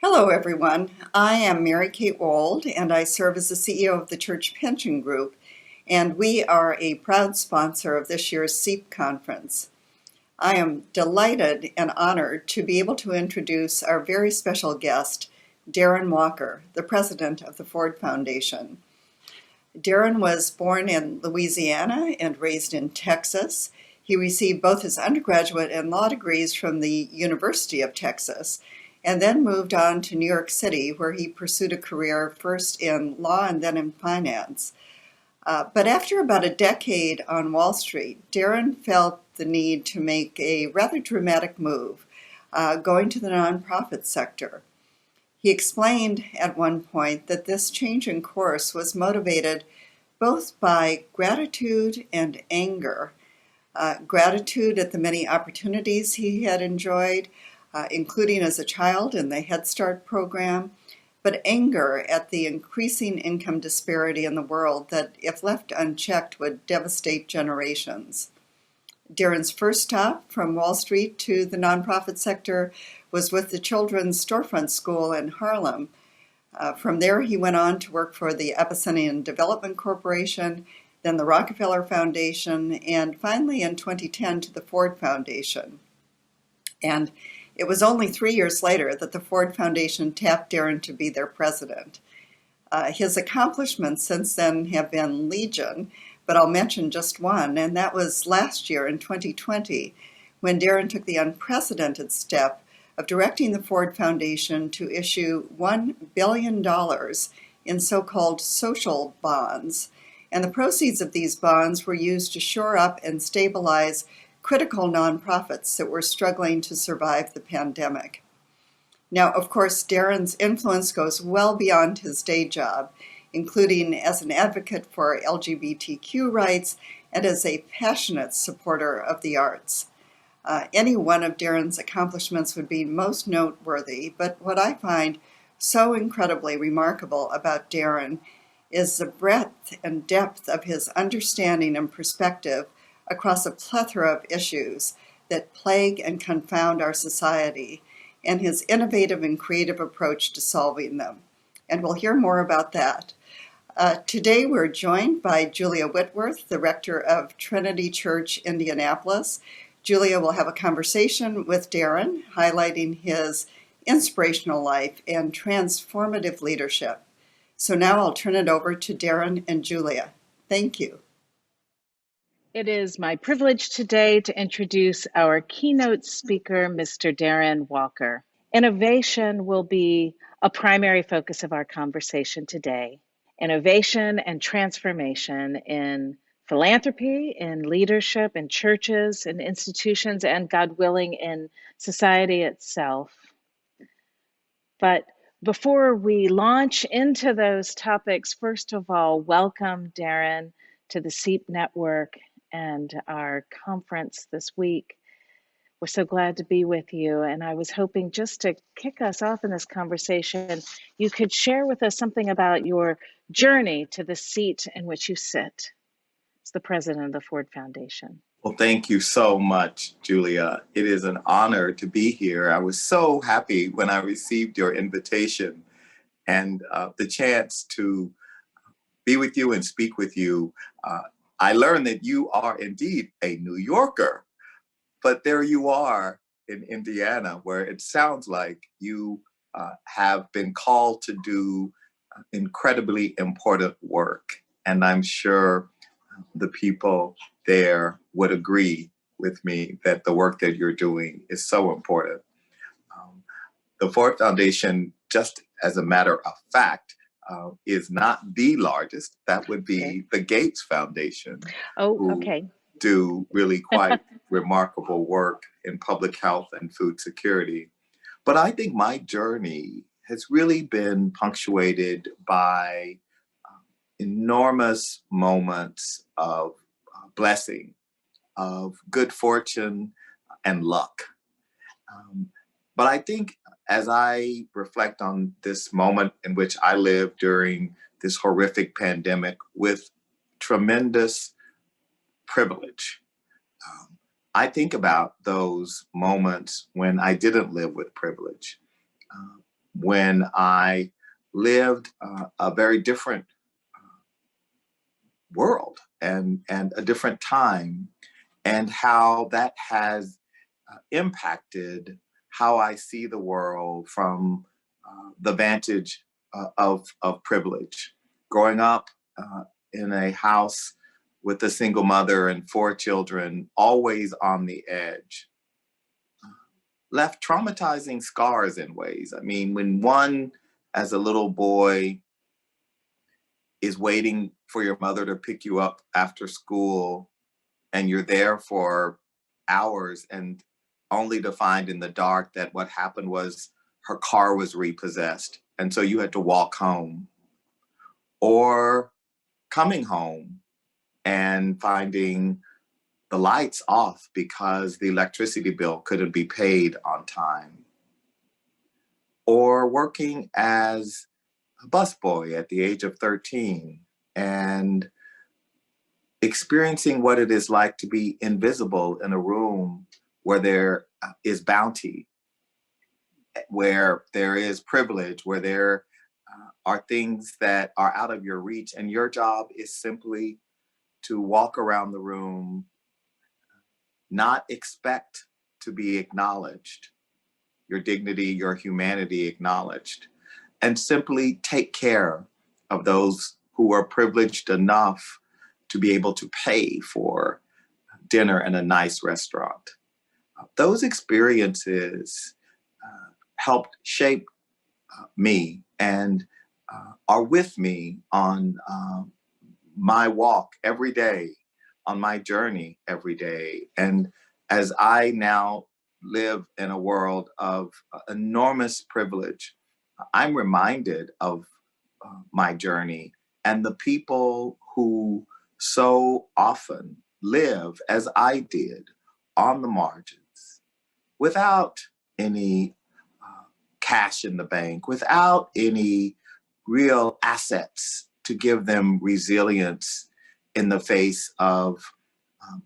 Hello, everyone. I am Mary Kate Wold, and I serve as the CEO of the Church Pension Group, and we are a proud sponsor of this year's CEEP conference. I am delighted and honored to be able to introduce our very special guest, Darren Walker, the president of the Ford Foundation. Darren was born in Louisiana and raised in Texas. He received both his undergraduate and law degrees from the University of Texas, and then moved on to New York City, where he pursued a career first in law and then in finance. But after about a decade on Wall Street, Darren felt the need to make a rather dramatic move, going to the nonprofit sector. He explained at one point that this change in course was motivated both by gratitude and anger. Gratitude at the many opportunities he had enjoyed, including as a child in the Head Start program, but anger at the increasing income disparity in the world that, if left unchecked, would devastate generations. Darren's first stop from Wall Street to the nonprofit sector was with the Children's Storefront School in Harlem. From there, he went on to work for the Abyssinian Development Corporation, then the Rockefeller Foundation, and finally in 2010 to the Ford Foundation. And it was only 3 years later that the Ford Foundation tapped Darren to be their president. His accomplishments since then have been legion, but I'll mention just one, and that was last year in 2020, when Darren took the unprecedented step of directing the Ford Foundation to issue $1 billion in so-called social bonds. And the proceeds of these bonds were used to shore up and stabilize critical nonprofits that were struggling to survive the pandemic. Now, of course, Darren's influence goes well beyond his day job, including as an advocate for LGBTQ rights and as a passionate supporter of the arts. Any one of Darren's accomplishments would be most noteworthy, but what I find so incredibly remarkable about Darren is the breadth and depth of his understanding and perspective across a plethora of issues that plague and confound our society, and his innovative and creative approach to solving them. And we'll hear more about that. Today we're joined by Julia Whitworth, the Rector of Trinity Church, Indianapolis. Julia will have a conversation with Darren, highlighting his inspirational life and transformative leadership. So now I'll turn it over to Darren and Julia. Thank you. It is my privilege today to introduce our keynote speaker, Mr. Darren Walker. Innovation will be a primary focus of our conversation today. Innovation and transformation in philanthropy, in leadership, in churches, in institutions, and God willing, in society itself. But before we launch into those topics, first of all, welcome Darren to the CEEP network and our conference this week. We're so glad to be with you. And I was hoping just to kick us off in this conversation, you could share with us something about your journey to the seat in which you sit as the president of the Ford Foundation. Well, thank you so much, Julia. It is an honor to be here. I was so happy when I received your invitation and the chance to be with you and speak with you. I learned that you are indeed a New Yorker, but there you are in Indiana, where it sounds like you have been called to do incredibly important work. And I'm sure the people there would agree with me that the work that you're doing is so important. The Ford Foundation, just as a matter of fact, is not the largest. That would be the Gates Foundation. Oh, okay. Do really quite remarkable work in public health and food security. But I think my journey has really been punctuated by enormous moments of blessing, of good fortune and luck. But I think as I reflect on this moment in which I lived during this horrific pandemic with tremendous privilege, I think about those moments when I didn't live with privilege. when I lived a very different world and a different time, and how that has impacted how I see the world from the vantage of privilege. Growing up in a house with a single mother and 4 children, always on the edge, left traumatizing scars in ways. I mean, when one, as a little boy, is waiting for your mother to pick you up after school, and you're there for hours, and only to find in the dark that what happened was her car was repossessed, and so you had to walk home. Or coming home and finding the lights off because the electricity bill couldn't be paid on time. Or working as a busboy at the age of 13 and experiencing what it is like to be invisible in a room where there is bounty, where there is privilege, where there are things that are out of your reach, and your job is simply to walk around the room, not expect to be acknowledged, your dignity, your humanity acknowledged, and simply take care of those who are privileged enough to be able to pay for dinner in a nice restaurant. Those experiences helped shape me and are with me on my walk every day, on my journey every day. And as I now live in a world of enormous privilege, I'm reminded of my journey and the people who so often live as I did on the margins, without any cash in the bank, without any real assets to give them resilience in the face of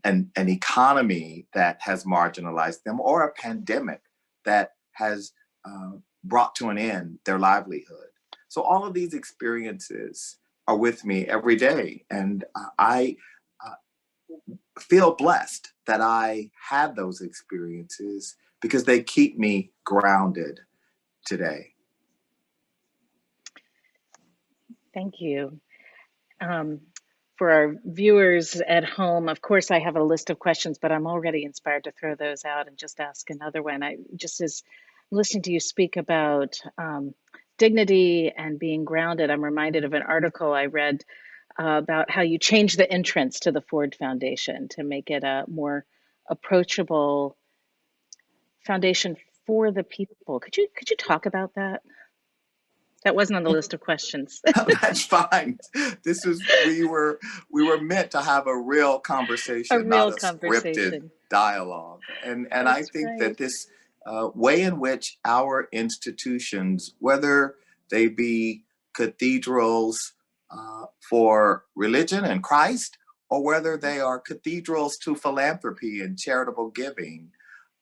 an economy that has marginalized them, or a pandemic that has brought to an end their livelihood. So all of these experiences are with me every day, and I feel blessed that I had those experiences because they keep me grounded today. Thank you. For our viewers at home, of course, I have a list of questions, but I'm already inspired to throw those out and just ask another one. I just, as listening to you speak about dignity and being grounded, I'm reminded of an article I read about how you changed the entrance to the Ford Foundation to make it a more approachable foundation for the people. Could you talk about that? That wasn't on the list of questions. That's fine. We were meant to have a real conversation, A real not a scripted conversation. dialogue. And I That's think right. that this way in which our institutions, whether they be cathedrals for religion and Christ, or whether they are cathedrals to philanthropy and charitable giving,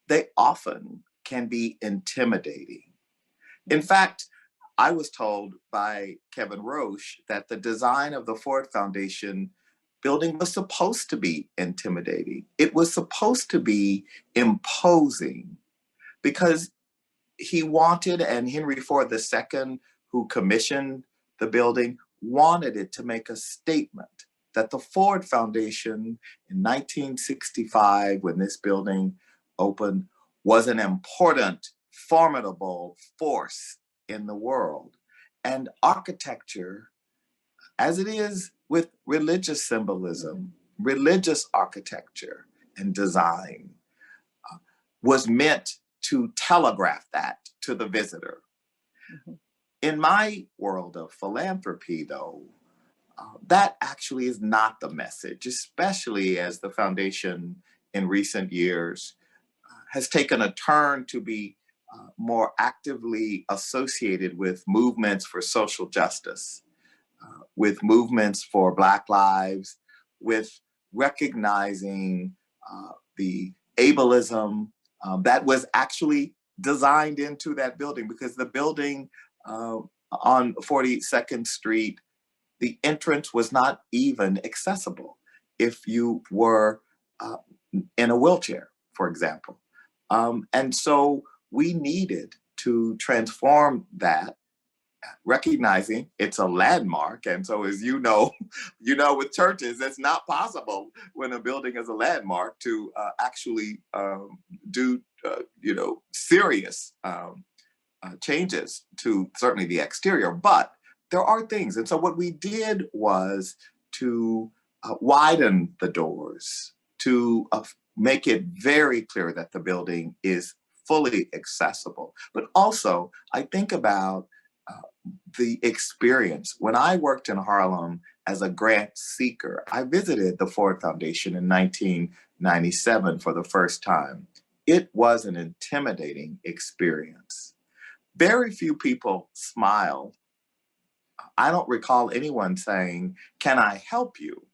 they often can be intimidating. In fact, I was told by Kevin Roche that the design of the Ford Foundation building was supposed to be intimidating. It was supposed to be imposing, because he wanted, and Henry Ford II, who commissioned the building, wanted it to make a statement that the Ford Foundation in 1965, when this building opened, was an important, formidable force in the world. And architecture, as it is with religious symbolism, religious architecture and design, was meant to telegraph that to the visitor. Mm-hmm. In my world of philanthropy, though, that actually is not the message, especially as the foundation in recent years has taken a turn to be more actively associated with movements for social justice, with movements for Black lives, with recognizing the ableism that was actually designed into that building, because the building on 42nd Street, the entrance was not even accessible if you were in a wheelchair, for example. And so we needed to transform that, recognizing it's a landmark. And so, as you know, with churches, it's not possible when a building is a landmark to actually do, serious changes to certainly the exterior. But there are things. And so what we did was to widen the doors, to make it very clear that the building is fully accessible. But also, I think about the experience. When I worked in Harlem as a grant seeker, I visited the Ford Foundation in 1997 for the first time. It was an intimidating experience. Very few people smiled. I don't recall anyone saying, "Can I help you?"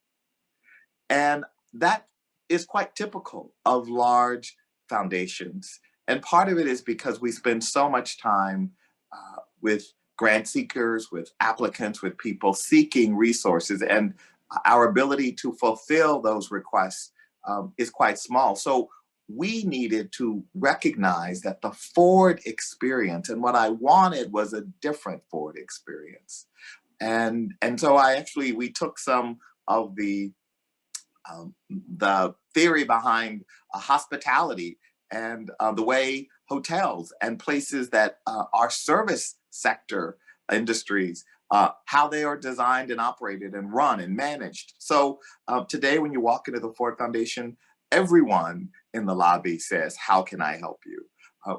And that is quite typical of large foundations. And part of it is because we spend so much time with grant seekers, with applicants, with people seeking resources, and our ability to fulfill those requests is quite small. So we needed to recognize that the Ford experience, and what I wanted was a different Ford experience. And so we took some of the theory behind hospitality and the way hotels and places that are service sector industries, how they are designed and operated and run and managed. So today, when you walk into the Ford Foundation, everyone in the lobby says, "How can I help you?"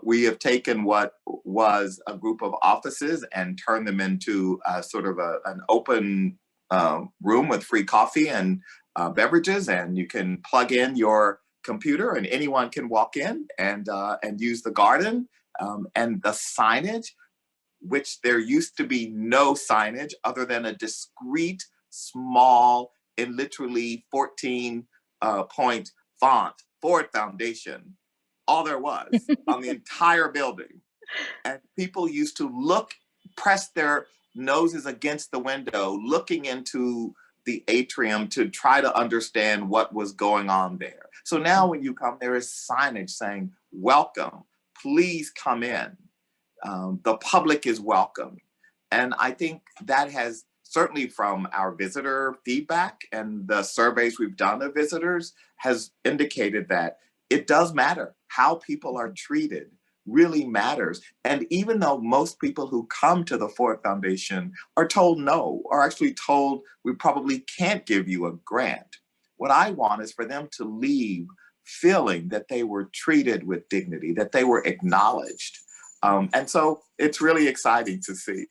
We have taken what was a group of offices and turned them into sort of an open room with free coffee and beverages, and you can plug in your computer and anyone can walk in and use the garden and the signage, which there used to be no signage other than a discrete, small, and literally 14-point font, Ford Foundation, all there was on the entire building. And people used to press their noses against the window, looking into the atrium to try to understand what was going on there. So now when you come, there is signage saying, "Welcome, please come in. The public is welcome." And I think that has, certainly from our visitor feedback and the surveys we've done of visitors, has indicated that it does matter. How people are treated really matters. And even though most people who come to the Ford Foundation are told no, or actually told we probably can't give you a grant, what I want is for them to leave feeling that they were treated with dignity, that they were acknowledged. And so it's really exciting to see.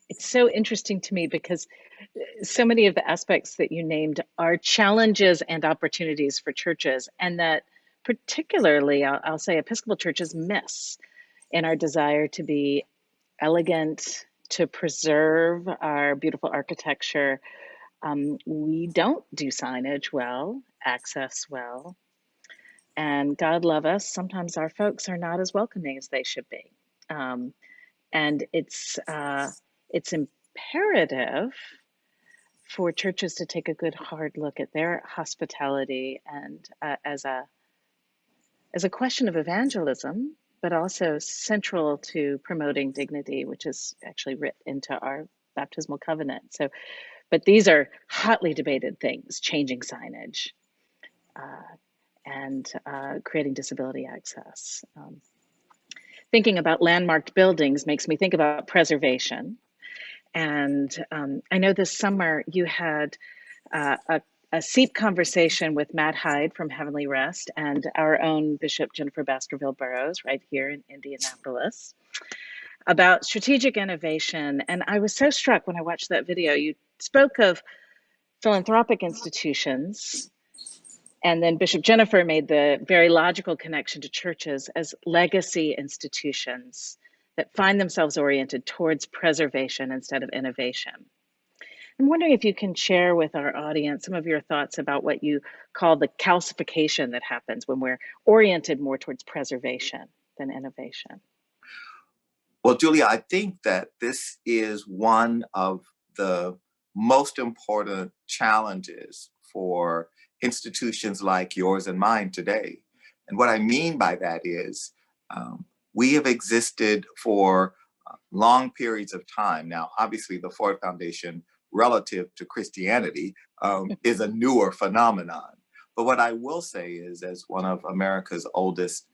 It's so interesting to me because so many of the aspects that you named are challenges and opportunities for churches, and that particularly, I'll say, Episcopal churches miss in our desire to be elegant, to preserve our beautiful architecture. We don't do signage well, access well, and God love us, sometimes our folks are not as welcoming as they should be. And it's imperative for churches to take a good hard look at their hospitality and as a question of evangelism, but also central to promoting dignity, which is actually written into our baptismal covenant. So, but these are hotly debated things: changing signage and creating disability access. Thinking about landmarked buildings makes me think about preservation. And I know this summer you had a CEEP conversation with Matt Hyde from Heavenly Rest and our own Bishop Jennifer Baskerville-Burroughs right here in Indianapolis about strategic innovation. And I was so struck when I watched that video. You spoke of philanthropic institutions, and then Bishop Jennifer made the very logical connection to churches as legacy institutions that find themselves oriented towards preservation instead of innovation. I'm wondering if you can share with our audience some of your thoughts about what you call the calcification that happens when we're oriented more towards preservation and innovation? Well, Julia, I think that this is one of the most important challenges for institutions like yours and mine today. And what I mean by that is we have existed for long periods of time. Now, obviously, the Ford Foundation, relative to Christianity, is a newer phenomenon. But what I will say is, as one of America's oldest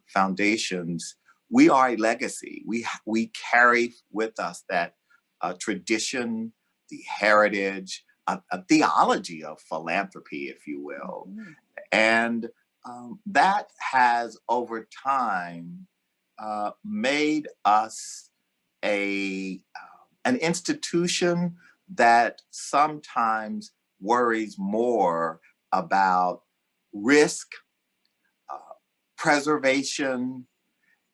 foundations, we are a legacy. We carry with us that tradition, the heritage, a theology of philanthropy, if you will. Mm-hmm. And that has over time made us an institution that sometimes worries more about risk, preservation,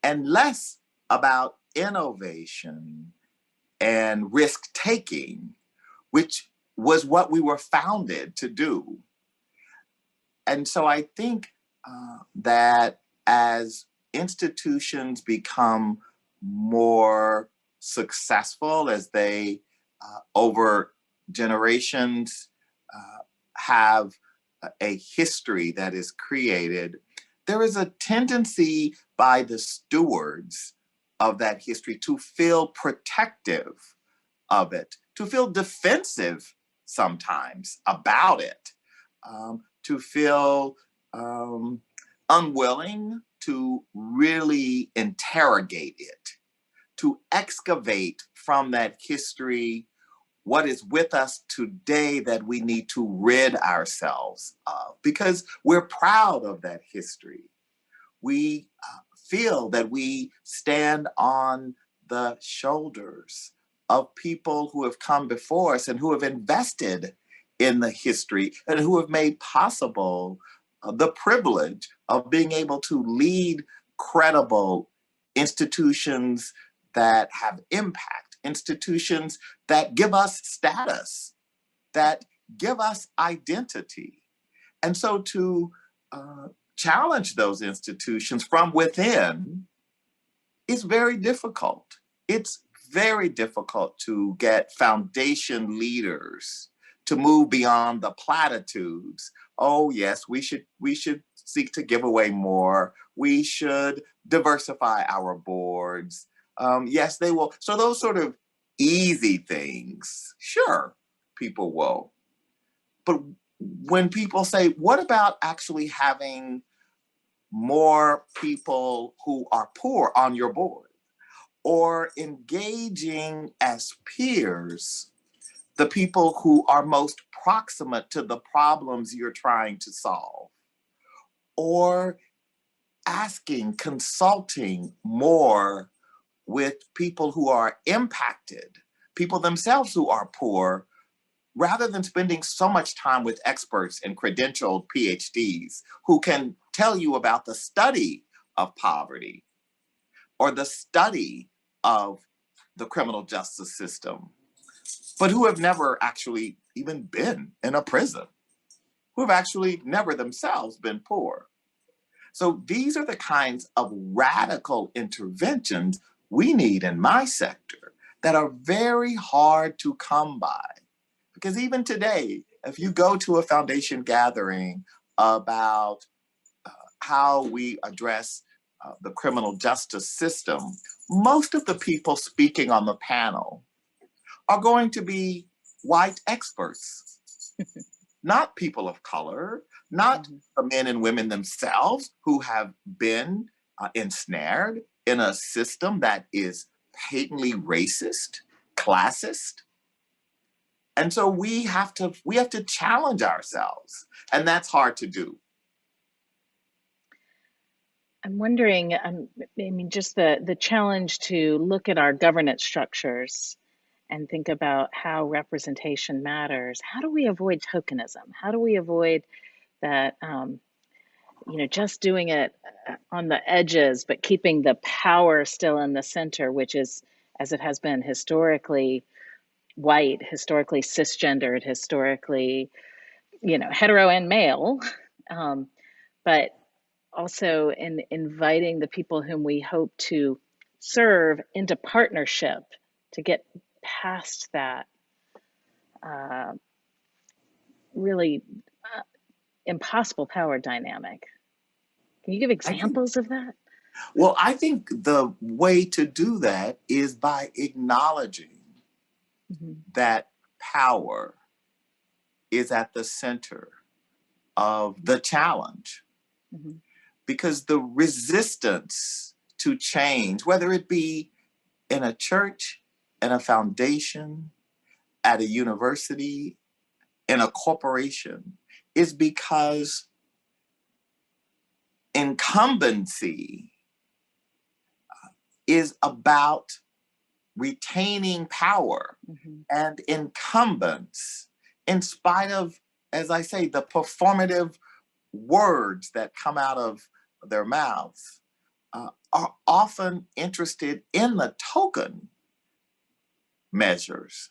and less about innovation and risk taking, which was what we were founded to do. And so I think that as institutions become more successful, as they over generations have a history that is created, there is a tendency by the stewards of that history to feel protective of it, to feel defensive sometimes about it, to feel unwilling to really interrogate it, to excavate from that history what is with us today that we need to rid ourselves of, because we're proud of that history. We feel that we stand on the shoulders of people who have come before us and who have invested in the history and who have made possible the privilege of being able to lead credible institutions that have impact, institutions that give us status, that give us identity. And so to challenge those institutions from within is very difficult. It's very difficult to get foundation leaders to move beyond the platitudes. Oh yes, we should seek to give away more. We should diversify our boards. Yes, they will. So those sort of easy things, sure, people will. But when people say, what about actually having more people who are poor on your board, or engaging as peers the people who are most proximate to the problems you're trying to solve, or consulting more with people who are impacted, people themselves who are poor, rather than spending so much time with experts and credentialed PhDs who can tell you about the study of poverty or the study of the criminal justice system, but who have never actually even been in a prison, who have actually never themselves been poor. So these are the kinds of radical interventions we need in my sector that are very hard to come by. Because even today, if you go to a foundation gathering about how we address the criminal justice system, most of the people speaking on the panel are going to be white experts, not people of color, not the men and women themselves who have been ensnared in a system that is patently racist, classist. And so we have to challenge ourselves, and that's hard to do. I'm wondering, I mean, just the challenge to look at our governance structures and think about how representation matters. How do we avoid tokenism? How do we avoid that, just doing it on the edges, but keeping the power still in the center, which is, as it has been historically, white, historically cisgendered, historically, hetero and male, but also in inviting the people whom we hope to serve into partnership to get past that really impossible power dynamic. Can you give examples of that? Well, I think the way to do that is by acknowledging that power is at the center of the challenge. Because the resistance to change, whether it be in a church, in a foundation, at a university, in a corporation, is because incumbency is about retaining power and incumbents, in spite of, as I say, the performative words that come out of their mouths, are often interested in the token measures,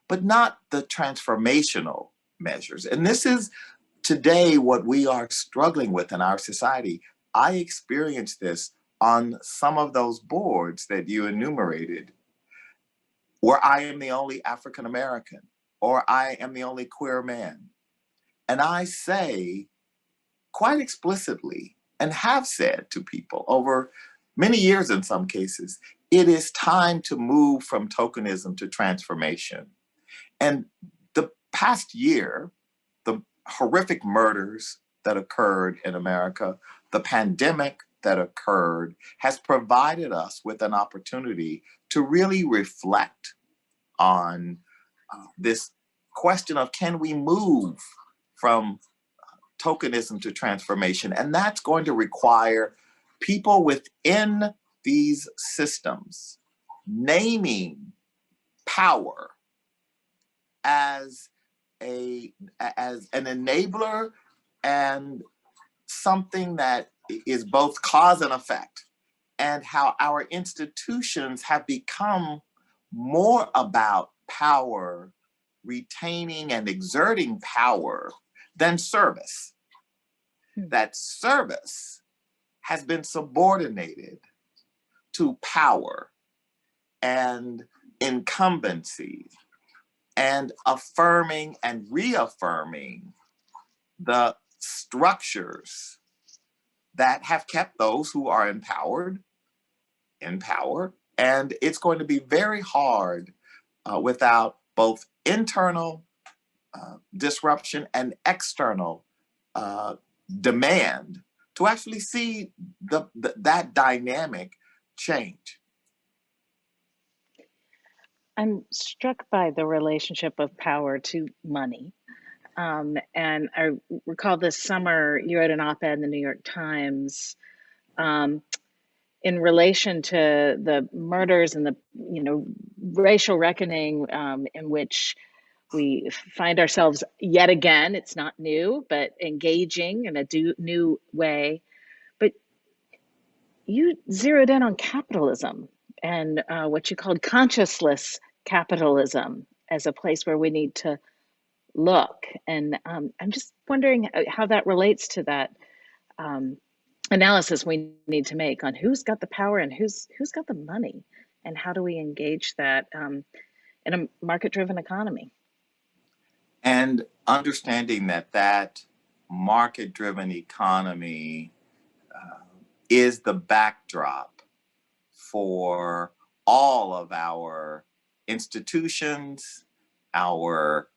but not the transformational measures. And this is today what we are struggling with in our society. I experienced this on some of those boards that you enumerated, where I am the only African American, or I am the only queer man. And I say quite explicitly, and have said to people over many years in some cases, it is time to move from tokenism to transformation. And the past year, the horrific murders that occurred in America, the pandemic that occurred, has provided us with an opportunity to really reflect on this question of, can we move from tokenism to transformation? And that's going to require people within these systems naming power as an enabler and something that is both cause and effect, and how our institutions have become more about power, retaining and exerting power, than service. That service has been subordinated to power and incumbency, and affirming and reaffirming the structures that have kept those who are empowered in power. And it's going to be very hard without both internal disruption and external demand to actually see that dynamic change. I'm struck by the relationship of power to money. And I recall this summer you wrote an op-ed in the New York Times in relation to the murders and the racial reckoning in which we find ourselves yet again. It's not new, but engaging in a new way. But you zeroed in on capitalism and what you called conscienceless capitalism as a place where we need to look. And I'm just wondering how that relates to that analysis we need to make on who's got the power and who's got the money, and how do we engage that in a market-driven economy. And understanding that market-driven economy is the backdrop for all of our institutions, our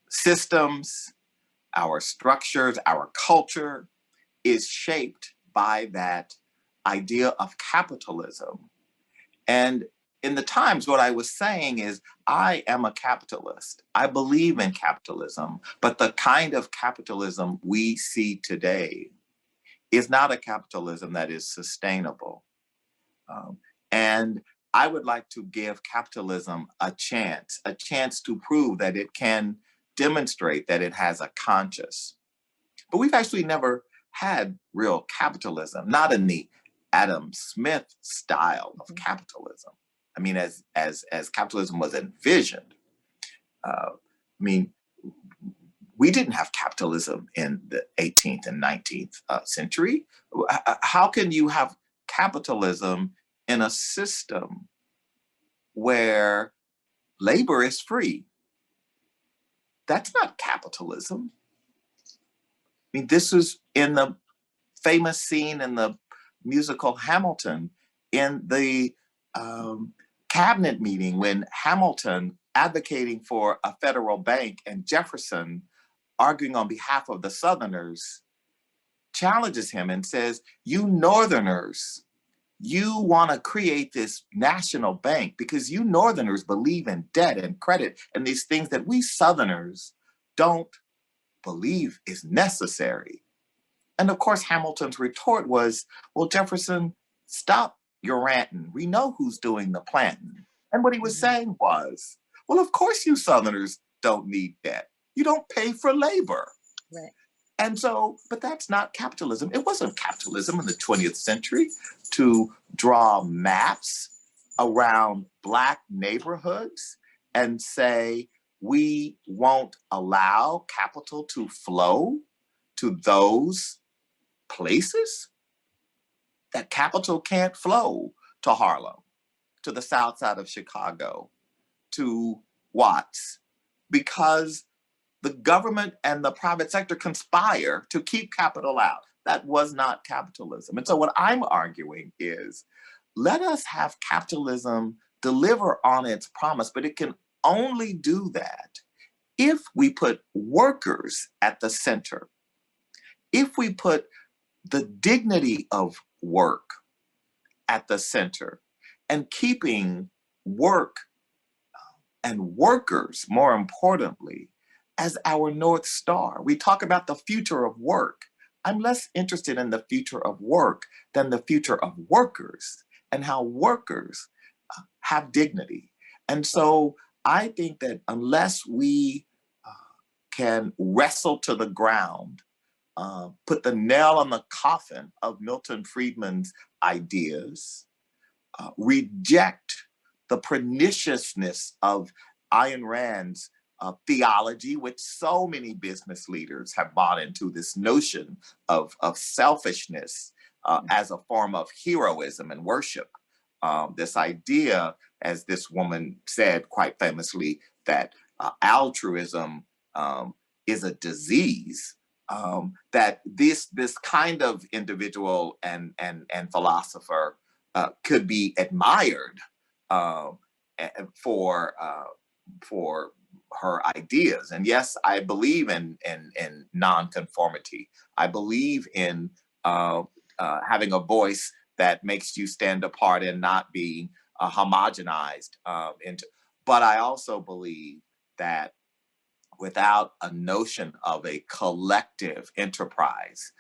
systems, our structures, our culture is shaped by that idea of capitalism. And in the Times, what I was saying is, I am a capitalist. I believe in capitalism, but the kind of capitalism we see today is not a capitalism that is sustainable. And I would like to give capitalism a chance to prove that it can demonstrate that it has a conscience. But we've actually never had real capitalism, not in the Adam Smith style of capitalism. I mean, as capitalism was envisioned. I mean, we didn't have capitalism in the 18th and 19th century. How can you have capitalism in a system where labor is free? That's not capitalism. I mean, this is in the famous scene in the musical Hamilton, in the cabinet meeting when Hamilton advocating for a federal bank and Jefferson arguing on behalf of the Southerners challenges him and says, you Northerners, you want to create this national bank because you Northerners believe in debt and credit and these things that we Southerners don't believe is necessary. And of course, Hamilton's retort was, well, Jefferson, stop your ranting. We know who's doing the planting. And what he was saying was, well, of course you Southerners don't need debt. You don't pay for labor. Right. And so, but that's not capitalism. It wasn't capitalism in the 20th century to draw maps around Black neighborhoods and say, we won't allow capital to flow to those places. That capital can't flow to Harlem, to the south side of Chicago, to Watts, because the government and the private sector conspire to keep capital out. That was not capitalism. And so what I'm arguing is, let us have capitalism deliver on its promise, but it can only do that if we put workers at the center, if we put the dignity of work at the center, and keeping work and workers, more importantly, as our North Star. We talk about the future of work. I'm less interested in the future of work than the future of workers and how workers have dignity. And so I think that unless we can wrestle to the ground, put the nail on the coffin of Milton Friedman's ideas, reject the perniciousness of Ayn Rand's theology, which so many business leaders have bought into, this notion of selfishness as a form of heroism and worship. This idea, as this woman said quite famously, that altruism is a disease, that this kind of individual and philosopher could be admired for her ideas. And yes, I believe in nonconformity. I believe in having a voice that makes you stand apart and not being homogenized into. But I also believe that without a notion of a collective enterprise,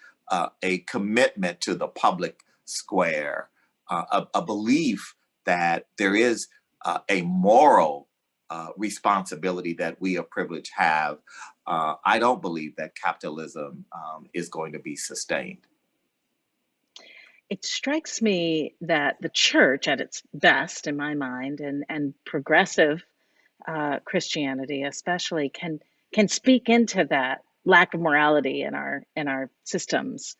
a commitment to the public square, a belief that there is a moral responsibility that we of privilege have, I don't believe that capitalism is going to be sustained. It strikes me that the church at its best, in my mind, and progressive Christianity especially, can speak into that lack of morality in our systems.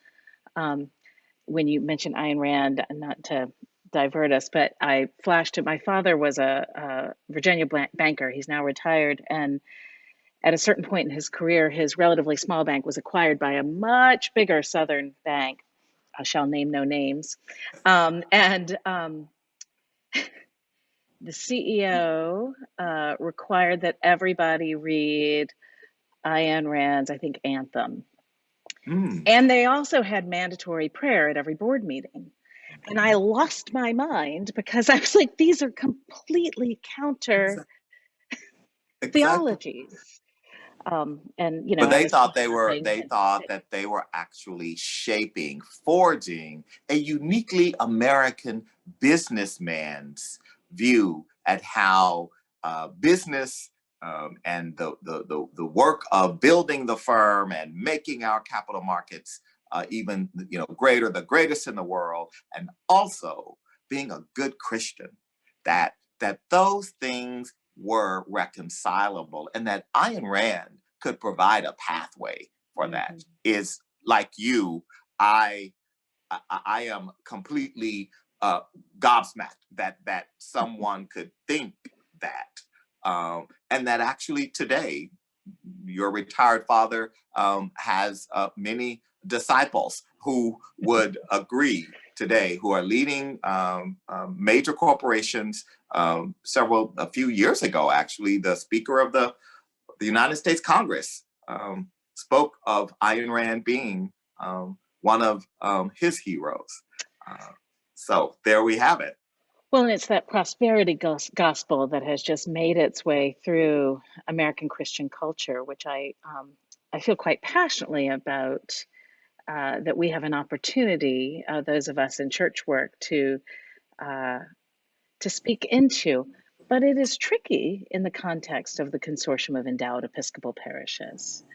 When you mentioned Ayn Rand, not to divert us, but I flashed to my father was a Virginia banker. He's now retired, and at a certain point in his career, his relatively small bank was acquired by a much bigger Southern bank. I shall name no names, and the CEO required that everybody read Ayn Rand's, I think, Anthem. And they also had mandatory prayer at every board meeting. And I lost my mind because I was like, these are completely counter theologies. And but they thought that they were actually shaping, forging a uniquely American businessman's view at how business and the work of building the firm and making our capital markets even greater, the greatest in the world, and also being a good Christian, that those things were reconcilable, and that Ayn Rand could provide a pathway for that. Mhm. Is like you, I am completely gobsmacked that someone could think that, and that actually today, your retired father has many disciples who would agree today, who are leading major corporations. A few years ago, actually, the Speaker of the United States Congress spoke of Ayn Rand being one of his heroes. So there we have it. Well, and it's that prosperity gospel that has just made its way through American Christian culture, which I feel quite passionately about. That we have an opportunity, those of us in church work, uh, to speak into. But it is tricky in the context of the Consortium of Endowed Episcopal Parishes.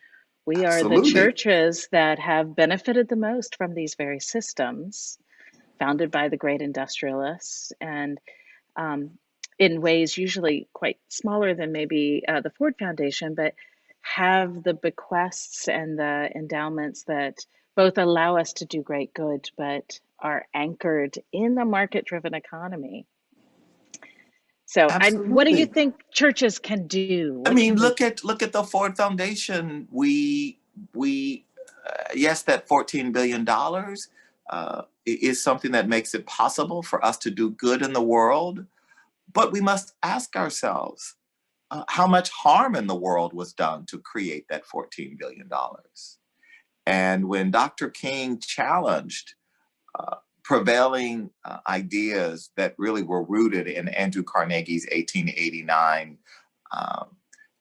We are the Absolutely. churches that have benefited the most from these very systems, founded by the great industrialists, and um, in ways usually quite smaller than maybe the Ford Foundation, but have the bequests and the endowments that both allow us to do great good, but are anchored in the market-driven economy. So, what do you Absolutely. think churches can do? I What mean, can we? look at the Ford Foundation. We yes, that $14 billion is something that makes it possible for us to do good in the world. But we must ask ourselves how much harm in the world was done to create that $14 billion. And when Dr. King challenged prevailing ideas that really were rooted in Andrew Carnegie's 1889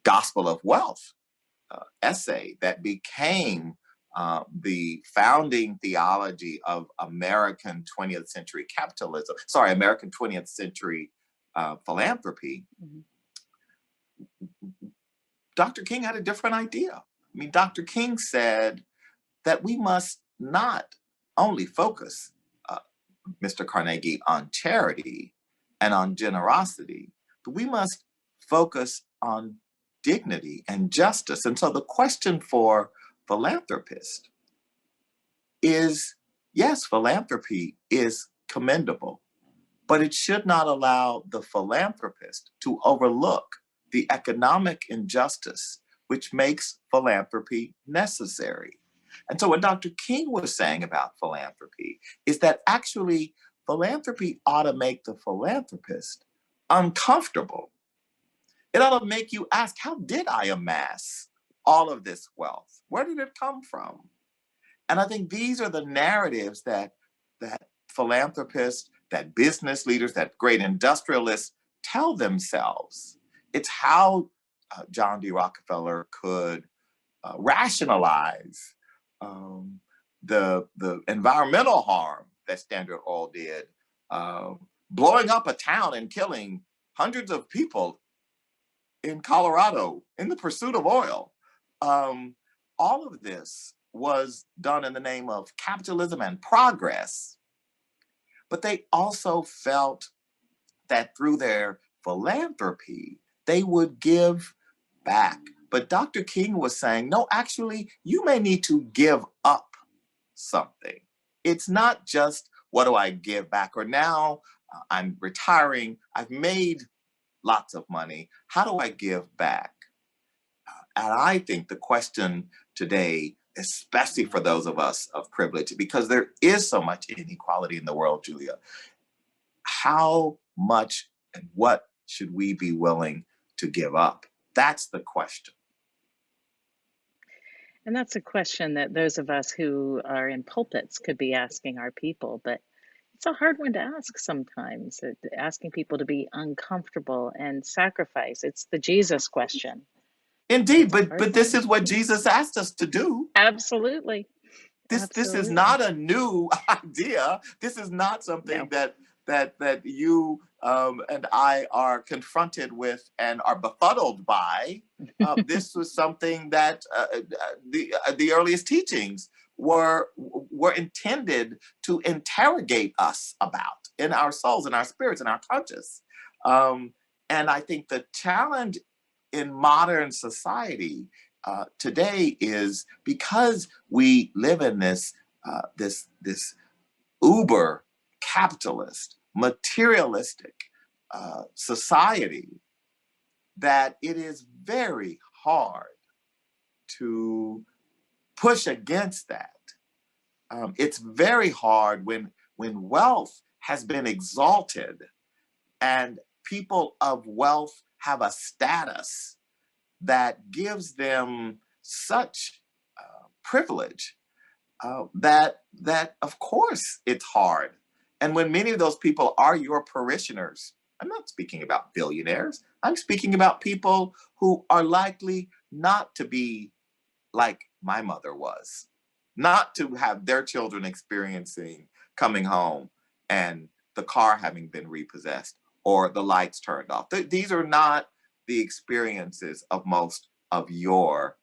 Gospel of Wealth essay that became the founding theology of American 20th century capitalism, American 20th century philanthropy, Mhm. Dr. King had a different idea. I mean, Dr. King said that we must not only focus, Mr. Carnegie, on charity and on generosity, but we must focus on dignity and justice. And so the question for philanthropists is, yes, philanthropy is commendable, but it should not allow the philanthropist to overlook the economic injustice which makes philanthropy necessary. And so what Dr. King was saying about philanthropy is that actually philanthropy ought to make the philanthropist uncomfortable. It ought to make you ask, how did I amass all of this wealth? Where did it come from? And I think these are the narratives that philanthropists, that business leaders, that great industrialists tell themselves. It's how John D. Rockefeller could rationalize the environmental harm that Standard Oil did, blowing up a town and killing hundreds of people in Colorado in the pursuit of oil. All of this was done in the name of capitalism and progress, but they also felt that through their philanthropy, they would give back. But Dr. King was saying, no, actually, you may need to give up something. It's not just, what do I give back? Or now I'm retiring, I've made lots of money. How do I give back? And I think the question today, especially for those of us of privilege, because there is so much inequality in the world, Julia, how much and what should we be willing to give up? That's the question. And that's a question that those of us who are in pulpits could be asking our people, but it's a hard one to ask sometimes, asking people to be uncomfortable and sacrifice. It's the Jesus question. Indeed, It's a but hard this one. is what Jesus asked us to do. Absolutely. This is Absolutely. not a new idea. This is not something No. that you and I are confronted with and are befuddled by. This was something that the earliest teachings were intended to interrogate us about in our souls, in our spirits, in our conscience. And I think the challenge in modern society today is because we live in this uber capitalist, materialistic society, that it is very hard to push against that. It's very hard when wealth has been exalted and people of wealth have a status that gives them such privilege that of course it's hard. And when many of those people are your parishioners, I'm not speaking about billionaires, I'm speaking about people who are likely not to be like my mother was, not to have their children experiencing coming home and the car having been repossessed or the lights turned off. These are not the experiences of most of your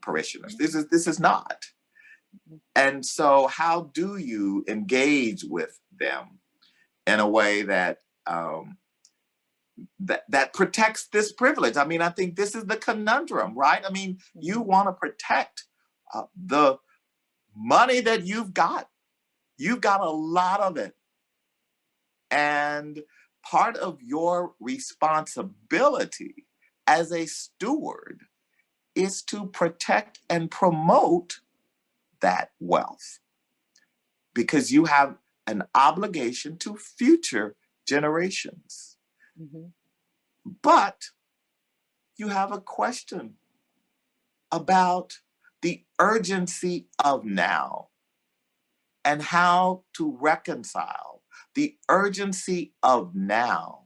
parishioners. This is not. And so how do you engage with them in a way that that protects this privilege? I mean, I think this is the conundrum, right? I mean, you want to protect the money that you've got. You've got a lot of it. And part of your responsibility as a steward is to protect and promote that wealth, because you have an obligation to future generations. Mm-hmm. But you have a question about the urgency of now and how to reconcile the urgency of now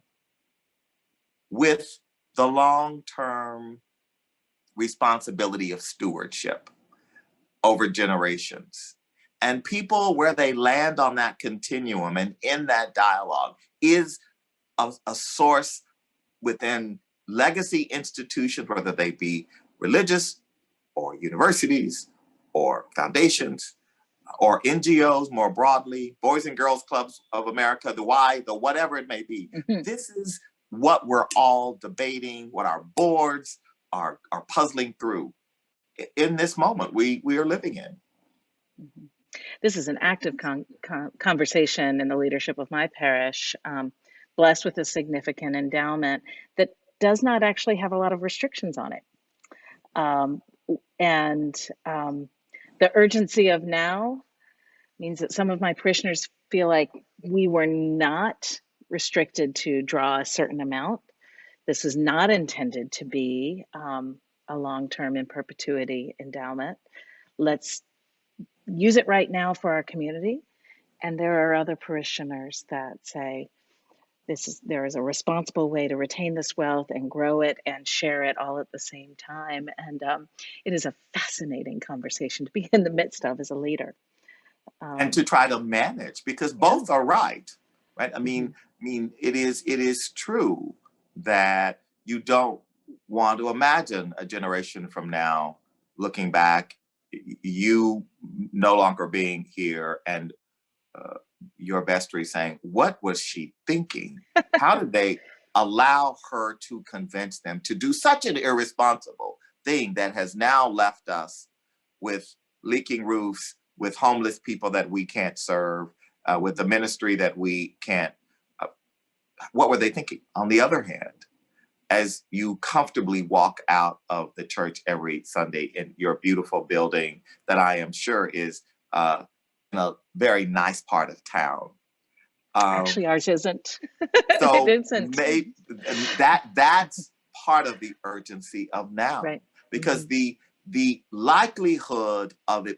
with the long-term responsibility of stewardship over generations. And people, where they land on that continuum and in that dialogue is a source within legacy institutions, whether they be religious or universities or foundations or NGOs more broadly, Boys and Girls Clubs of America, the Y, the whatever it may be. Mm-hmm. This is what we're all debating, what our boards are puzzling through in this moment we are living in. Mm-hmm. This is an active conversation in the leadership of my parish, blessed with a significant endowment that does not actually have a lot of restrictions on it. The urgency of now means that some of my parishioners feel like we were not restricted to draw a certain amount. This is not intended to be a long-term in perpetuity endowment. Let's use it right now for our community. And there are other parishioners that say, there is a responsible way to retain this wealth and grow it and share it all at the same time. And it is a fascinating conversation to be in the midst of as a leader. And to try to manage, because both are right? I mean, it is true that you don't want to imagine a generation from now looking back, you no longer being here, and your vestry saying, what was she thinking? How did they allow her to convince them to do such an irresponsible thing that has now left us with leaking roofs, with homeless people that we can't serve, with the ministry that we can't? What were they thinking? On the other hand, as you comfortably walk out of the church every Sunday in your beautiful building that I am sure is in a very nice part of town. Actually, ours isn't. So it isn't. That's part of the urgency of now, right? Because the likelihood of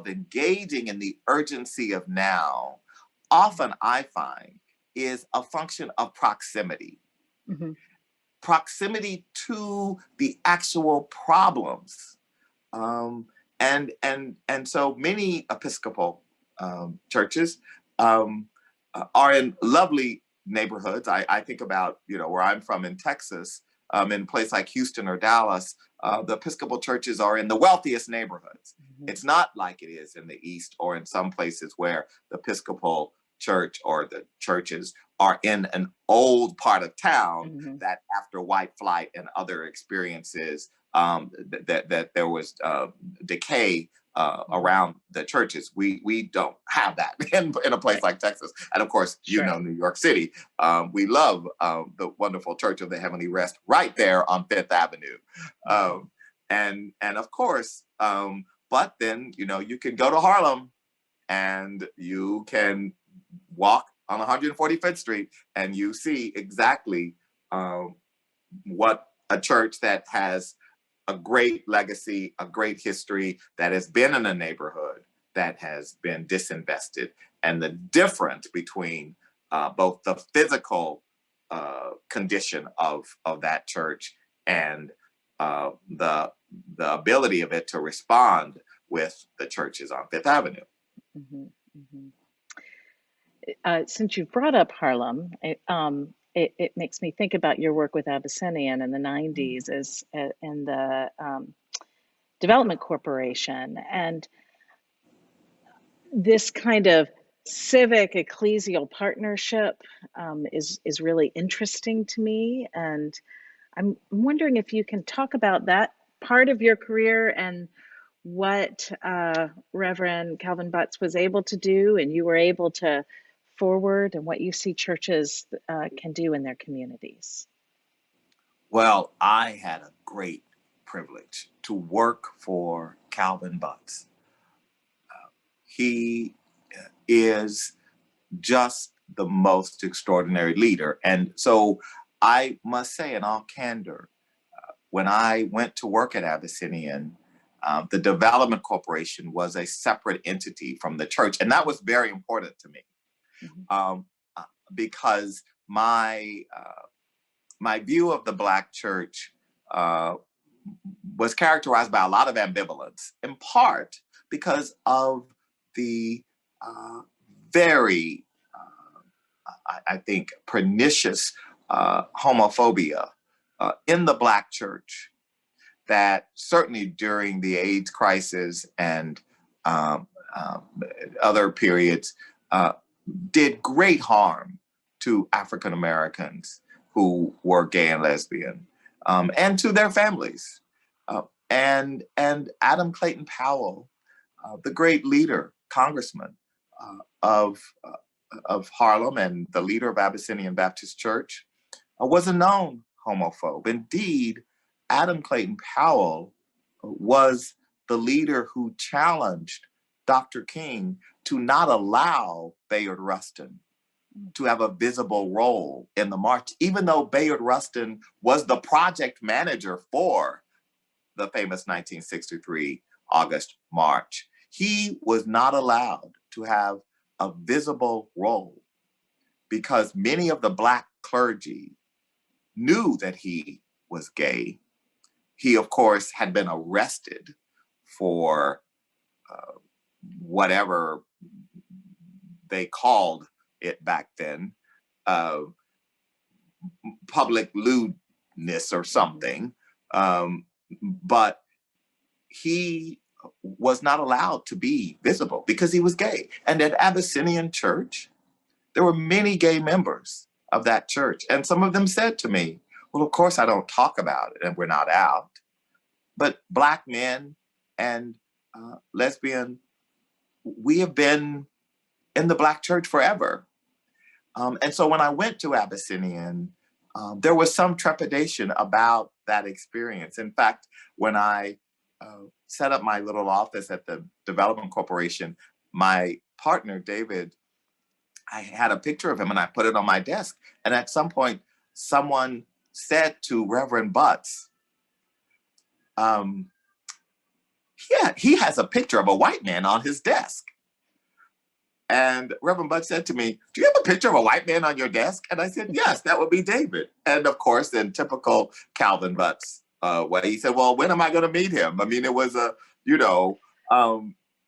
engaging in the urgency of now, often I find, is a function of proximity. Mm-hmm. Proximity to the actual problems. And so many Episcopal churches are in lovely neighborhoods. I think about, where I'm from in Texas, in a place like Houston or Dallas, the Episcopal churches are in the wealthiest neighborhoods. Mm-hmm. It's not like it is in the East or in some places where the Episcopal church or the churches are in an old part of town that after white flight and other experiences that there was decay around the churches. We don't have that in a place like Texas. And of course, you know, New York City. We love the wonderful Church of the Heavenly Rest right there on Fifth Avenue. And of course, but then, you know, you can go to Harlem and you can walk on 145th Street and you see exactly what a church that has a great legacy, a great history, that has been in a neighborhood that has been disinvested, and the difference between both the physical condition of that church and the ability of it to respond with the churches on Fifth Avenue. Since you brought up Harlem, it makes me think about your work with Abyssinian in the 90s as in the Development Corporation, and this kind of civic ecclesial partnership is really interesting to me, and I'm wondering if you can talk about that part of your career and what Reverend Calvin Butts was able to do and you were able to forward, and what you see churches can do in their communities. Well, I had a great privilege to work for Calvin Butts. He is just the most extraordinary leader. And so I must say in all candor, when I went to work at Abyssinian, the Development Corporation was a separate entity from the church. And that was very important to me. Because my view of the Black church was characterized by a lot of ambivalence, in part because of the very, I think, pernicious homophobia in the Black church that certainly during the AIDS crisis and other periods did great harm to African Americans who were gay and lesbian, and to their families. And Adam Clayton Powell, the great leader, congressman of Harlem and the leader of Abyssinian Baptist Church, was a known homophobe. Indeed, Adam Clayton Powell was the leader who challenged Dr. King to not allow Bayard Rustin to have a visible role in the march, even though Bayard Rustin was the project manager for the famous 1963 August March. He was not allowed to have a visible role because many of the Black clergy knew that he was gay. He, of course, had been arrested for whatever they called it back then, public lewdness or something. But he was not allowed to be visible because he was gay. And at Abyssinian Church, there were many gay members of that church. And some of them said to me, well, of course I don't talk about it and we're not out, but Black men and lesbian, we have been in the Black church forever. And so when I went to Abyssinian, there was some trepidation about that experience. In fact, when I set up my little office at the Development Corporation, my partner, David, I had a picture of him and I put it on my desk. And at some point, someone said to Reverend Butts, yeah, he has a picture of a white man on his desk. And Reverend Butts said to me, do you have a picture of a white man on your desk? And I said, yes, that would be David. And of course, in typical Calvin Butts way, he said, well, when am I going to meet him? I mean, it was a, you know,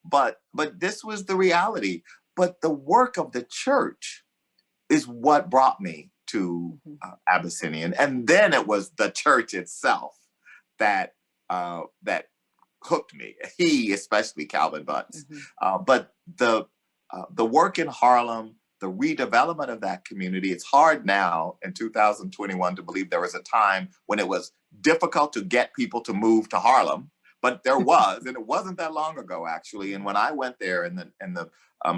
but this was the reality. But the work of the church is what brought me to Abyssinian. And then it was the church itself that that hooked me. He, especially Calvin Butts. But the work in Harlem, the redevelopment of that community, it's hard now in 2021 to believe there was a time when it was difficult to get people to move to Harlem, but there was, and it wasn't that long ago, actually. And when I went there in the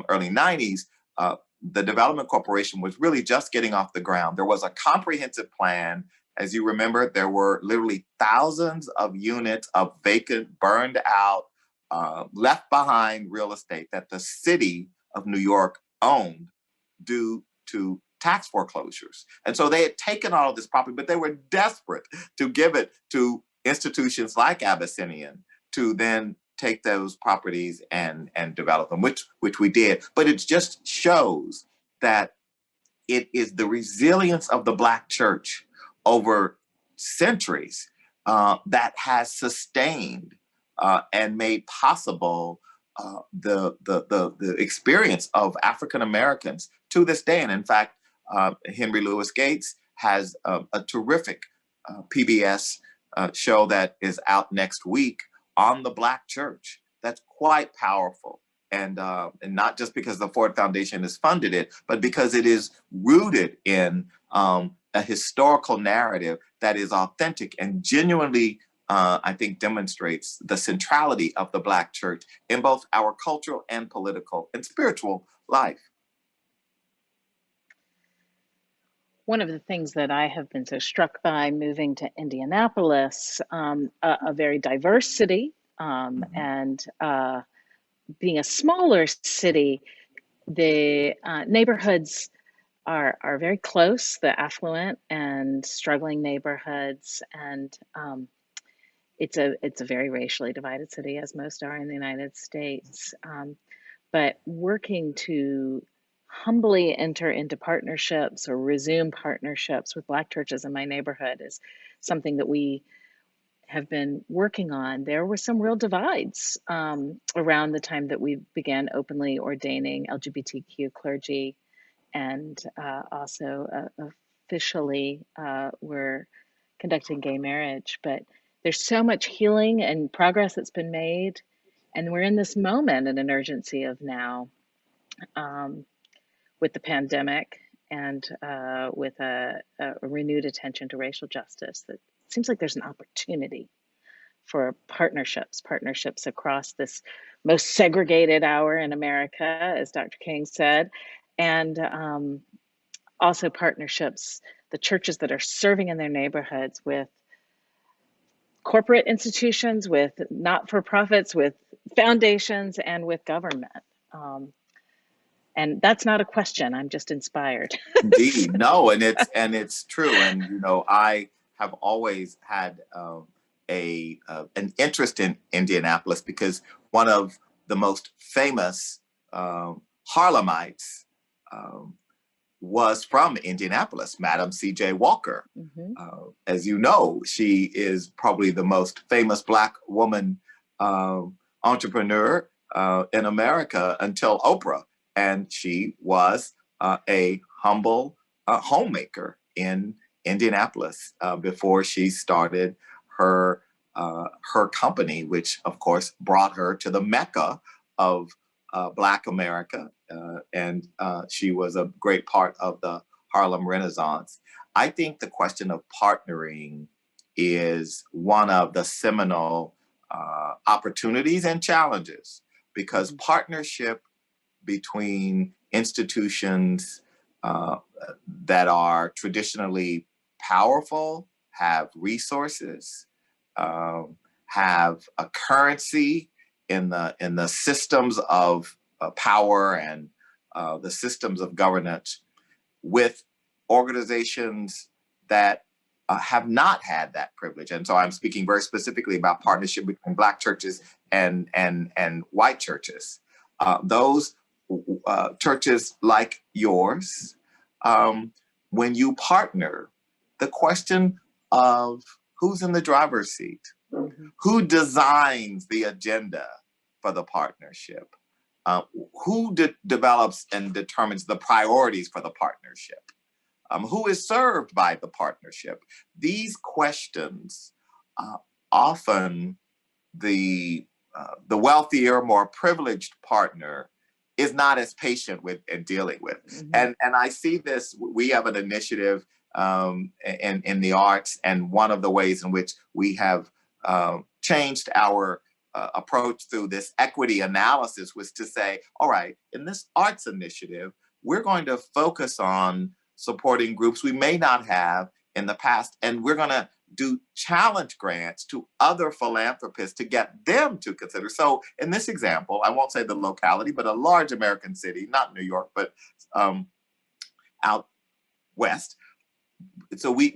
early 90s, the Development Corporation was really just getting off the ground. There was a comprehensive plan. As you remember, there were literally thousands of units of vacant, burned out, left behind real estate that the city of New York owned due to tax foreclosures. And so they had taken all of this property, but they were desperate to give it to institutions like Abyssinian to then take those properties and develop them, which we did. But it just shows that it is the resilience of the Black church over centuries that has sustained and made possible the experience of African Americans to this day. And in fact, Henry Louis Gates has a terrific PBS show that is out next week on the Black church. That's quite powerful. And not just because the Ford Foundation has funded it, but because it is rooted in a historical narrative that is authentic and genuinely, I think, demonstrates the centrality of the Black church in both our cultural and political and spiritual life. One of the things that I have been so struck by moving to Indianapolis, a very diverse city, and being a smaller city, the neighborhoods are very close, the affluent and struggling neighborhoods, and it's a very racially divided city, as most are in the United States. But working to humbly enter into partnerships or resume partnerships with Black churches in my neighborhood is something that we have been working on. There were some real divides around the time that we began openly ordaining LGBTQ clergy, and also officially we're conducting gay marriage. But there's so much healing and progress that's been made, and we're in this moment and an urgency of now with the pandemic and with a renewed attention to racial justice, that it seems like there's an opportunity for partnerships across this most segregated hour in America, as Dr. King said, and also partnerships, the churches that are serving in their neighborhoods with corporate institutions, with not-for-profits, with foundations, and with government. And that's not a question, I'm just inspired. Indeed, no, and it's true. And you know, I have always had an interest in Indianapolis because one of the most famous Harlemites was from Indianapolis, Madam C.J. Walker. Mm-hmm. As you know, she is probably the most famous Black woman entrepreneur in America until Oprah. And she was a humble homemaker in Indianapolis before she started her company, which of course brought her to the Mecca of Black America. And she was a great part of the Harlem Renaissance. I think the question of partnering is one of the seminal opportunities and challenges, because partnership between institutions that are traditionally powerful, have resources, have a currency in the systems of power and the systems of governance, with organizations that have not had that privilege. And so I'm speaking very specifically about partnership between Black churches and white churches. Those churches like yours, when you partner, the question of who's in the driver's seat, mm-hmm. who designs the agenda for the partnership, who develops and determines the priorities for the partnership, who is served by the partnership. These questions often the wealthier, more privileged partner is not as patient with and dealing with. Mm-hmm. And I see this, we have an initiative in the arts. And one of the ways in which we have changed our approach through this equity analysis was to say, all right, in this arts initiative, we're going to focus on supporting groups we may not have in the past, and we're going to do challenge grants to other philanthropists to get them to consider. So in this example, I won't say the locality, but a large American city, not New York, but out west. So we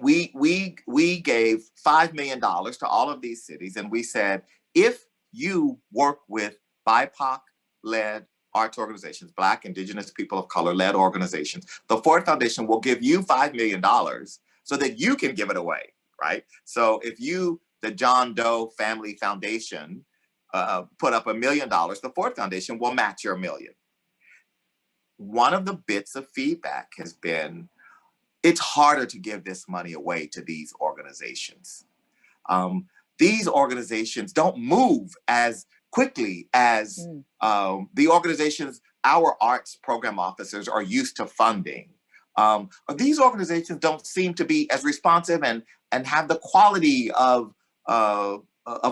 gave $5 million to all of these cities, and we said, if you work with BIPOC-led arts organizations, Black, Indigenous, people of color-led organizations, the Ford Foundation will give you $5 million so that you can give it away, right? So if you, the John Doe Family Foundation, put up $1 million, the Ford Foundation will match your $1 million. One of the bits of feedback has been, it's harder to give this money away to these organizations. These organizations don't move as quickly as the organizations our arts program officers are used to funding. These organizations don't seem to be as responsive and have the quality of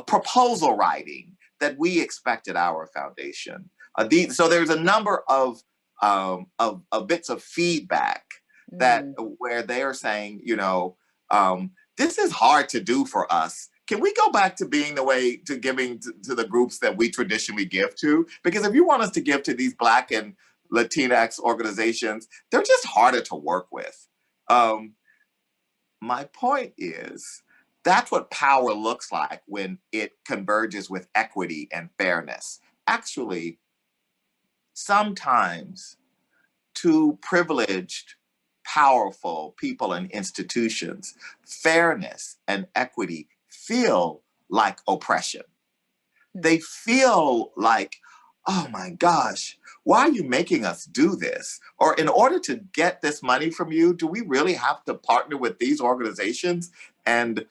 proposal writing that we expect at our foundation. So there's a number of bits of feedback that where they are saying, you know, this is hard to do for us. Can we go back to being the way to giving to the groups that we traditionally give to? Because if you want us to give to these Black and Latinx organizations, they're just harder to work with. My point is, that's what power looks like when it converges with equity and fairness. Actually, sometimes too privileged, powerful people and institutions, fairness and equity feel like oppression. They feel like, oh my gosh, why are you making us do this? Or in order to get this money from you, do we really have to partner with these organizations and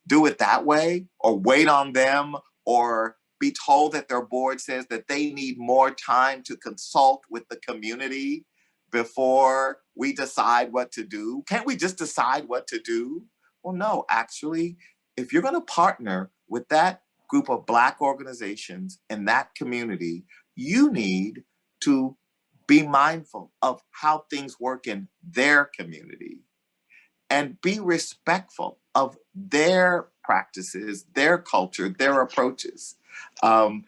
do it that way? Or wait on them? Or be told that their board says that they need more time to consult with the community before we decide what to do? Can't we just decide what to do? Well, no, actually, if you're going to partner with that group of Black organizations in that community, you need to be mindful of how things work in their community and be respectful of their practices, their culture, their approaches. And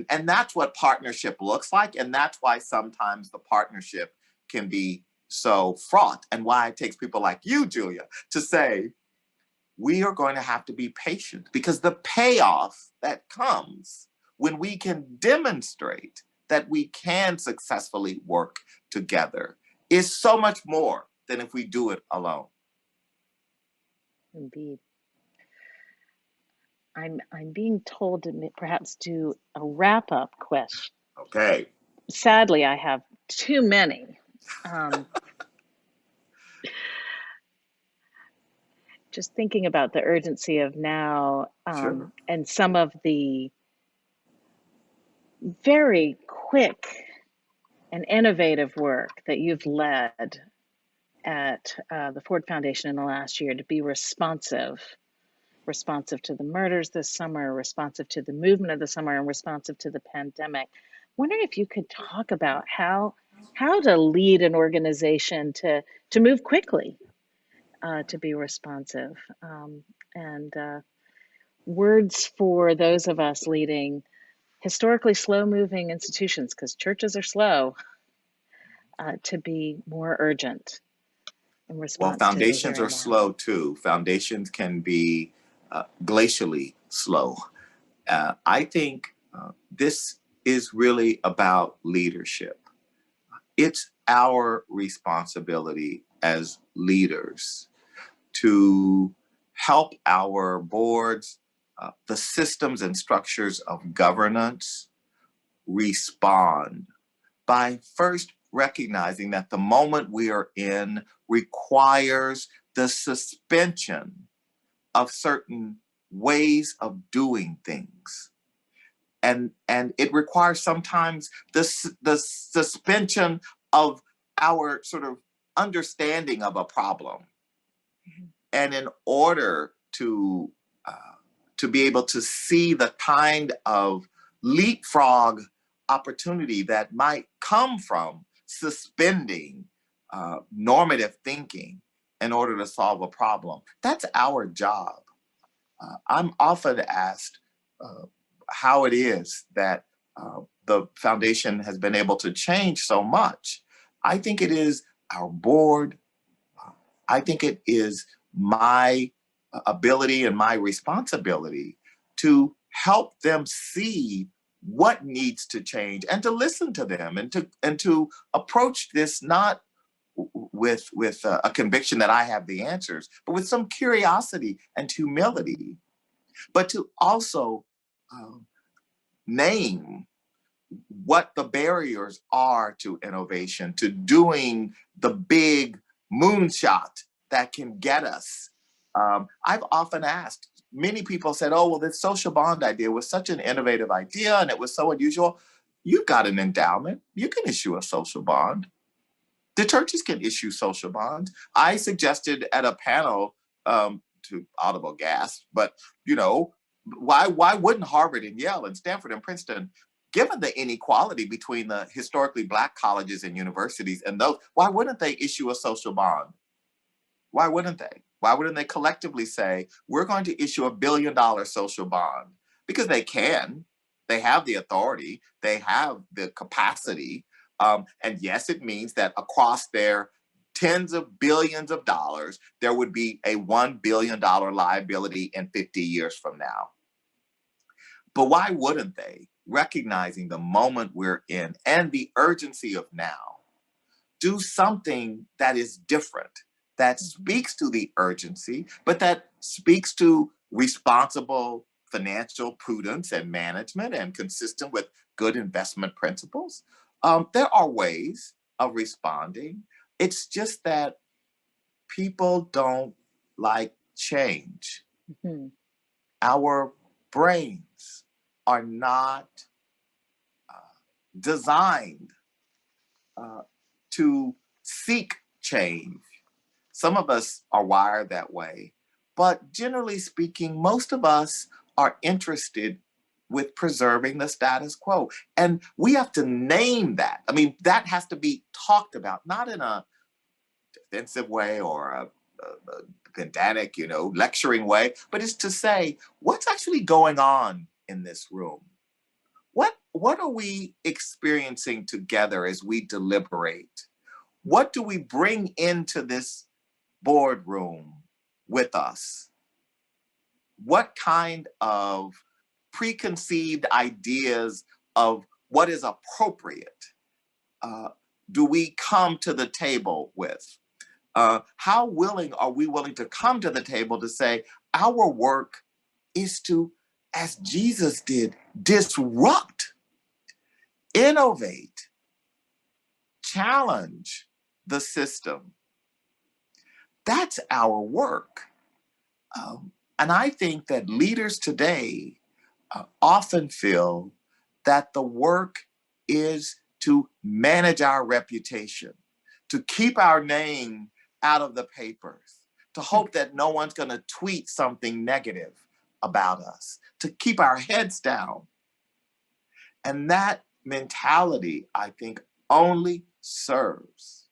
that's what partnership looks like. And that's why sometimes the partnership can be so fraught, and why it takes people like you, Julia, to say, we are going to have to be patient, because the payoff that comes when we can demonstrate that we can successfully work together is so much more than if we do it alone. Indeed. I'm being told to perhaps do a wrap-up question. Okay. Sadly, I have too many. Just thinking about the urgency of now, Sure. and some of the very quick and innovative work that you've led at the Ford Foundation in the last year to be responsive to the murders this summer, responsive to the movement of the summer, and responsive to the pandemic. Wondering if you could talk about how to lead an organization to move quickly, to be responsive, and words for those of us leading historically slow-moving institutions, because churches are slow, to be more urgent in response Well, to the foundations very are slow too. Foundations can be glacially slow. I think this is really about leadership. It's our responsibility as leaders to help our boards, the systems and structures of governance respond by first recognizing that the moment we are in requires the suspension of certain ways of doing things. And it requires sometimes the suspension of our sort of understanding of a problem. And in order to be able to see the kind of leapfrog opportunity that might come from suspending normative thinking in order to solve a problem, that's our job. I'm often asked how it is that the foundation has been able to change so much. I think it is our board. I think it is my ability and my responsibility to help them see what needs to change and to listen to them and to approach this not with a conviction that I have the answers, but with some curiosity and humility, but to also name what the barriers are to innovation, to doing the big moonshot that can get us. I've often asked, many people said, oh, well, this social bond idea was such an innovative idea and it was so unusual. You've got an endowment. You can issue a social bond. The churches can issue social bonds. I suggested at a panel to audible gasp, but why wouldn't Harvard and Yale and Stanford and Princeton, given the inequality between the historically Black colleges and universities and those, why wouldn't they issue a social bond? Why wouldn't they? Why wouldn't they collectively say, we're going to issue $1 billion social bond? Because they can. They have the authority. They have the capacity. And yes, it means that across their tens of billions of dollars, there would be a $1 billion liability in 50 years from now. But why wouldn't they, recognizing the moment we're in and the urgency of now, do something that is different, that speaks to the urgency, but that speaks to responsible financial prudence and management and consistent with good investment principles? There are ways of responding. It's just that people don't like change. Mm-hmm. Our brains are not designed to seek change. Some of us are wired that way, but generally speaking, most of us are interested with preserving the status quo. And we have to name that. I mean, that has to be talked about, not in a defensive way or a pedantic, lecturing way, but it's to say, what's actually going on in this room? What are we experiencing together as we deliberate? What do we bring into this boardroom with us? What kind of preconceived ideas of what is appropriate do we come to the table with? How willing are we to come to the table to say our work is to, as Jesus did, disrupt, innovate, challenge the system? That's our work. And I think that leaders today often feel that the work is to manage our reputation, to keep our name out of the papers, to hope that no one's going to tweet something negative about us, to keep our heads down. And that mentality, I think, only serves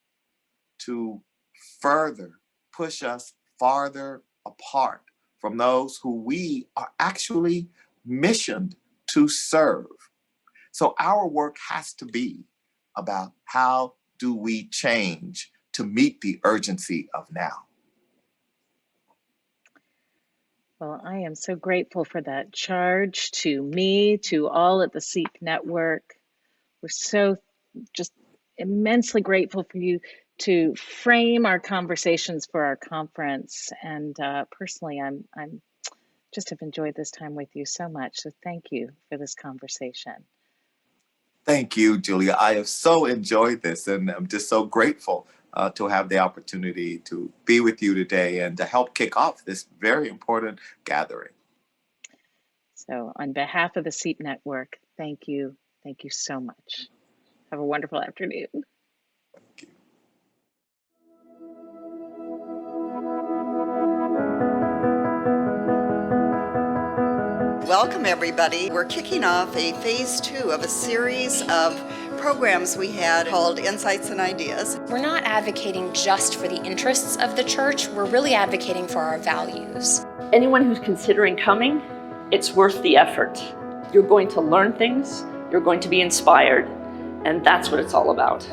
to further push us farther apart from those who we are actually missioned to serve. So our work has to be about how do we change to meet the urgency of now. Well, I am so grateful for that charge to me, to all at the CEEP network. We're so just immensely grateful for you to frame our conversations for our conference. And personally, I'm just have enjoyed this time with you so much. So thank you for this conversation. Thank you, Julia. I have so enjoyed this, and I'm just so grateful to have the opportunity to be with you today and to help kick off this very important gathering. So on behalf of the CEEP network, thank you. Thank you so much. Have a wonderful afternoon. Welcome, everybody. We're kicking off a phase 2 of a series of programs we had called Insights and Ideas. We're not advocating just for the interests of the church, we're really advocating for our values. Anyone who's considering coming, it's worth the effort. You're going to learn things, you're going to be inspired, and that's what it's all about.